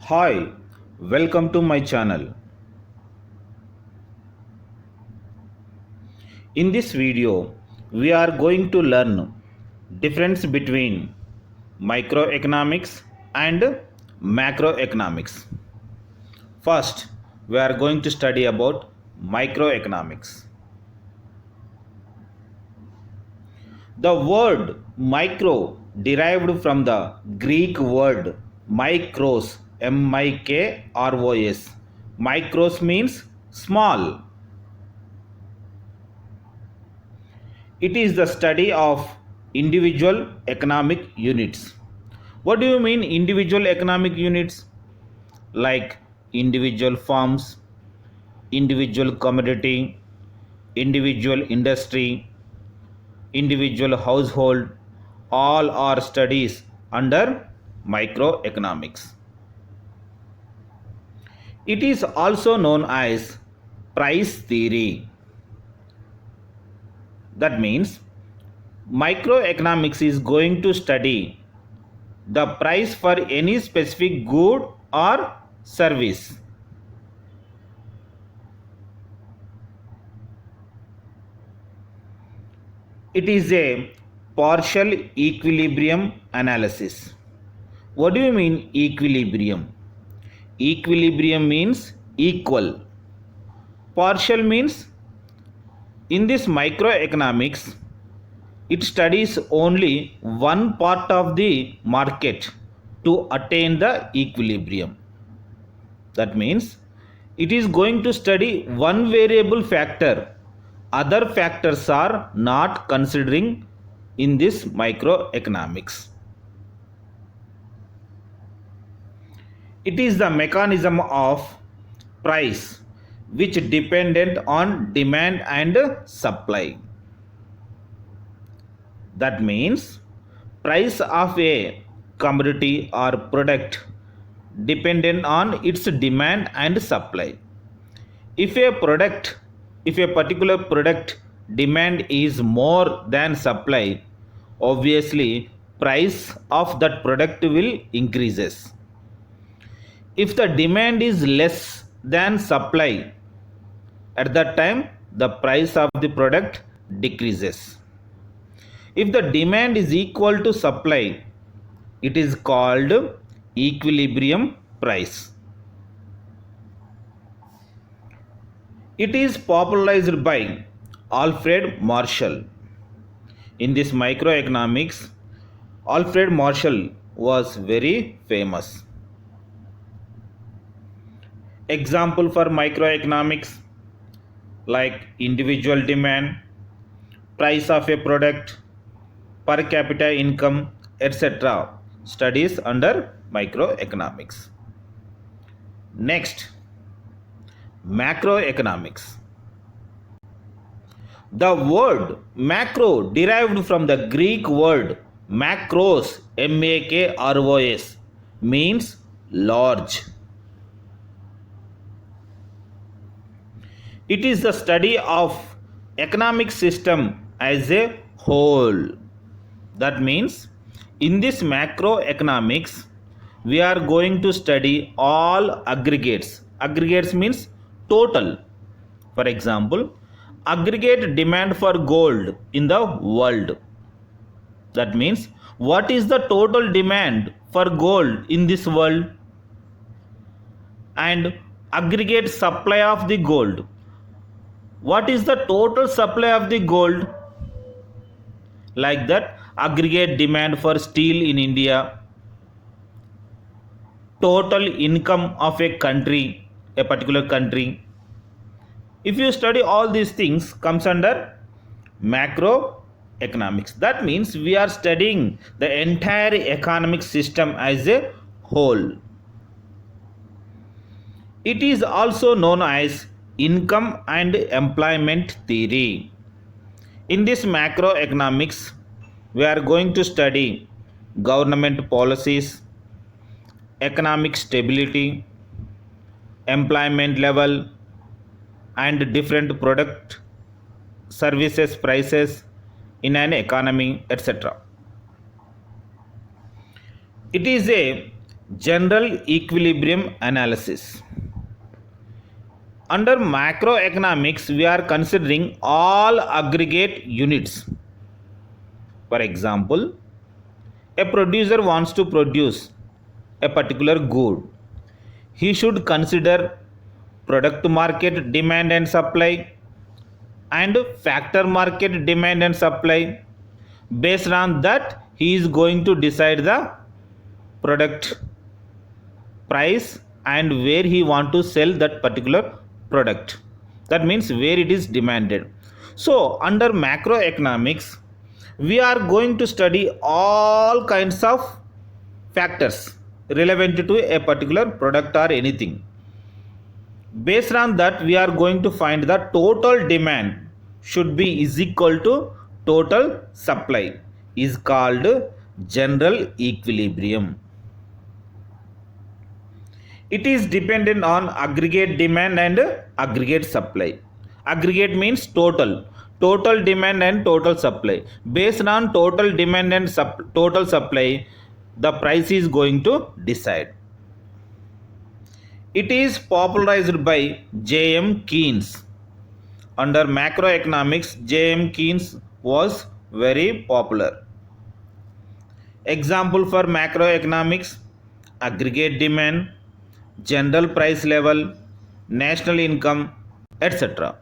Hi, welcome to my channel. In this video, we are going to learn difference between microeconomics and macroeconomics. First, we are going to study about microeconomics. The word micro derived from the Greek word micros, M-I-K-R-O-S. Micros means small. It is the study of individual economic units. What do you mean individual economic units? Like individual firms, individual commodity, individual industry, individual household, all are studies under microeconomics. It is also known as price theory. That means microeconomics is going to study the price for any specific good or service. It is a partial equilibrium analysis. What do you mean equilibrium? Equilibrium means equal. Partial means in this microeconomics, it studies only one part of the market to attain the equilibrium. That means it is going to study one variable factor. Other factors are not considering in this microeconomics. It is the mechanism of price which dependent on demand and supply. That means price of a commodity or product dependent on its demand and supply. If a particular product demand is more than supply, obviously price of that product will increases. If the demand is less than supply, at that time the price of the product decreases. If the demand is equal to supply, it is called equilibrium price. It is popularized by Alfred Marshall. In this microeconomics, Alfred Marshall was very famous. Example for microeconomics like individual demand, price of a product, per capita income, etc. studies under microeconomics. Next, macroeconomics. The word macro derived from the Greek word macros, M-A-K-R-O-S, means large. It is the study of economic system as a whole. That means in this macroeconomics, we are going to study all aggregates. Aggregates means total. For example, aggregate demand for gold in the world. That means what is the total demand for gold in this world, and aggregate supply of the gold. What is the total supply of the gold? Like that, aggregate demand for steel in India, total income of a country, a particular country. If you study all these things, comes under macroeconomics. That means we are studying the entire economic system as a whole. It is also known as income and employment theory. In this macroeconomics, we are going to study government policies, economic stability, employment level, and different product services prices in an economy, etc. It is a General equilibrium analysis. Under macroeconomics, we are considering all aggregate units. For example, a producer wants to produce a particular good. He should consider product market demand and supply and factor market demand and supply. Based on that, he is going to decide the product price and where he want to sell that particular product. That means where it is demanded. So under macroeconomics, we are going to study all kinds of factors relevant to a particular product or anything. Based on that, we are going to find the total demand should be is equal to total supply, is called general equilibrium. It is dependent on aggregate demand and aggregate supply. Aggregate means total demand and total supply. Based on total demand and total supply, the price is going to decide. It is popularized by J.M. Keynes. Under macroeconomics, J.M. Keynes was very popular. Example for macroeconomics: aggregate demand, general price level, national income, etc.